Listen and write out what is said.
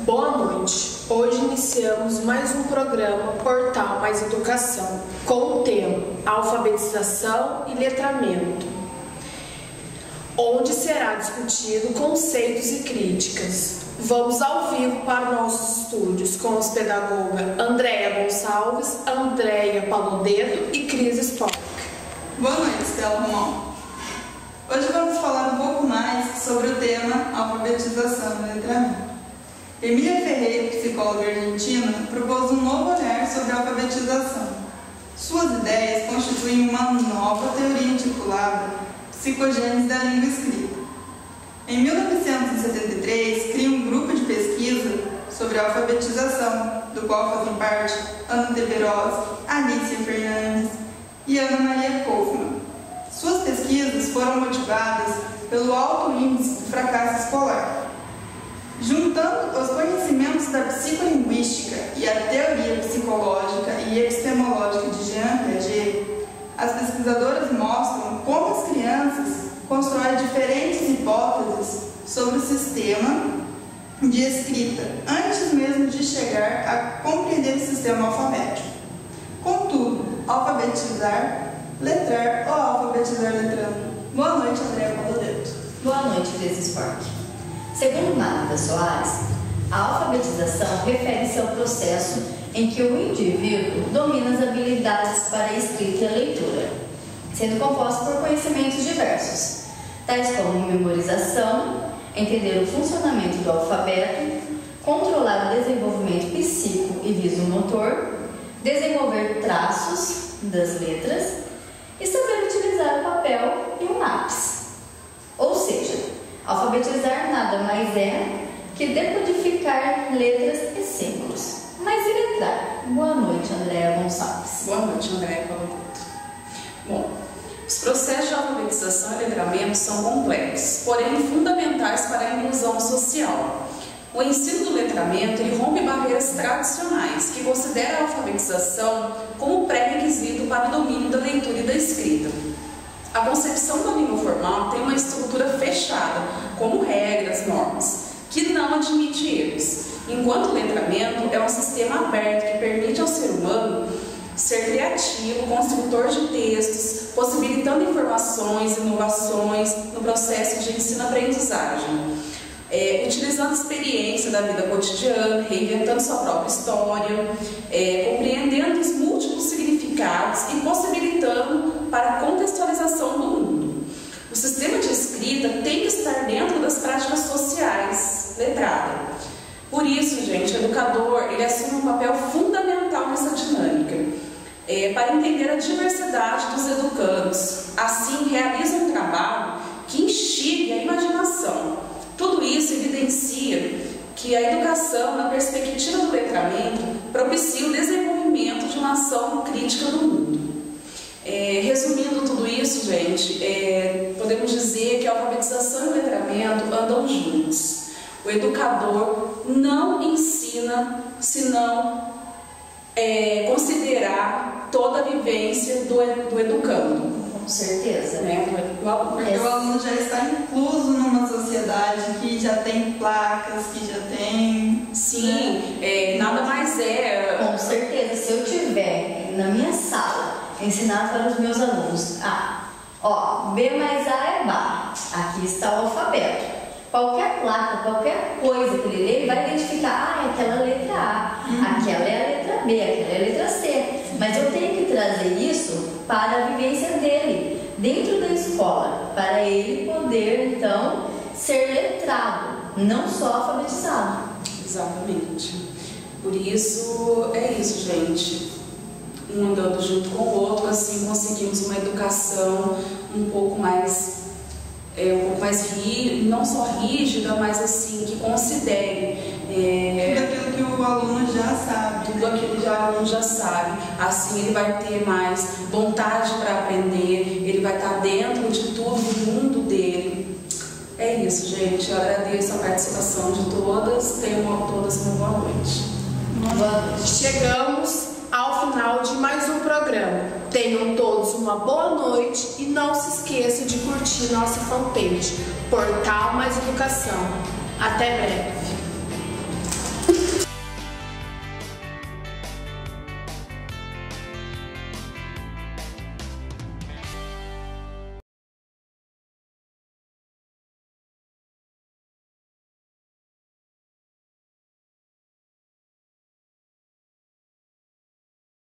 Boa noite. Hoje iniciamos mais um programa Portal Mais Educação, com o tema Alfabetização e Letramento, onde será discutido conceitos e críticas. Vamos ao vivo para nossos estúdios com os pedagogas Andréia Gonçalves, Andréia Palodeto e Cris Spock. Boa noite, Estela Romão. Hoje vamos falar um pouco mais sobre o tema alfabetização e letramento. Emília Ferreira, psicóloga argentina, propôs um novo olhar sobre a alfabetização. Suas ideias constituem uma nova teoria intitulada Psicogênese da Língua Escrita. Em 1973, cria um grupo de pesquisa sobre a alfabetização, do qual fazem parte Ana Teberossi, Alicia Fernandes e Ana Maria Kaufmann. Suas pesquisas foram motivadas pelo alto índice de fracasso escolar. Juntando os conhecimentos da psicolinguística e a teoria psicológica e epistemológica de Jean Piaget, as pesquisadoras mostram como as crianças constroem diferentes hipóteses sobre o sistema de escrita antes mesmo de chegar a compreender o sistema alfabético. Contudo, alfabetizar, letrar ou alfabetizar letrando? Boa noite, Andréia Palodeto. Boa noite, Cris Spock. Segundo Marta Soares, a alfabetização refere-se ao processo em que o indivíduo domina as habilidades para a escrita e a leitura, sendo composto por conhecimentos diversos, tais como memorização, entender o funcionamento do alfabeto, controlar o desenvolvimento psíquico e visomotor, desenvolver traços das letras e saber utilizar o papel e um lápis. Ou seja, alfabetizar nada mais é que decodificar letras e símbolos. Mas e letrar? Boa noite, Andréia Gonçalves. Boa noite, Andréia Palodeto. Bom, os processos de alfabetização e letramento são complexos, porém fundamentais para a inclusão social. O ensino do letramento ele rompe barreiras tradicionais, que consideram a alfabetização como pré-requisito para o domínio da leitura e da escrita. A concepção da língua formal tem uma estrutura fechada, como regras, normas, que não admite erros, enquanto o letramento é um sistema aberto que permite ao ser humano ser criativo, construtor de textos, possibilitando informações, inovações no processo de ensino-aprendizagem, utilizando a experiência da vida cotidiana, reinventando sua própria história, compreendendo os múltiplos significados e possibilitando para a contextualização do mundo. O sistema de escrita tem que estar dentro das práticas sociais, letrada. Por isso, gente, o educador ele assume um papel fundamental nessa dinâmica, para entender a diversidade dos educandos. Assim, realiza um trabalho que instigue a imaginação. Tudo isso evidencia que a educação, na perspectiva do letramento, propicia o desenvolvimento de uma ação crítica do mundo. Resumindo tudo isso, gente, podemos dizer que a alfabetização e o letramento andam juntos. O educador não ensina se não considerar toda a vivência do educando. Com certeza. Porque o aluno já está incluso numa sociedade que já tem placas, que já tem... Sim, nada mais é... Com certeza, se eu tiver na minha sala ensinar para os meus alunos, B mais A é Bá, aqui está o alfabeto. Qualquer placa, qualquer coisa que ele lê, ele vai identificar, aquela letra A, aquela é a letra B, aquela é a letra C. Mas eu tenho que trazer isso para a vivência dele, dentro da escola, para ele poder, então, ser letrado, não só alfabetizado. Exatamente. Por isso, é isso, gente. Um andando junto com o outro, assim conseguimos uma educação um pouco mais não só rígida, mas assim, que considere tudo aquilo que o aluno já sabe. Tudo aquilo que o aluno já sabe. Assim ele vai ter mais vontade para aprender, ele vai estar dentro de tudo, do mundo dele. É isso, gente. Eu agradeço a participação de todas. Tenham todas uma boa noite. Chegamos ao ao final de mais um programa. Tenham todos uma boa noite e não se esqueça de curtir nossa fanpage, Portal Mais Educação. Até breve!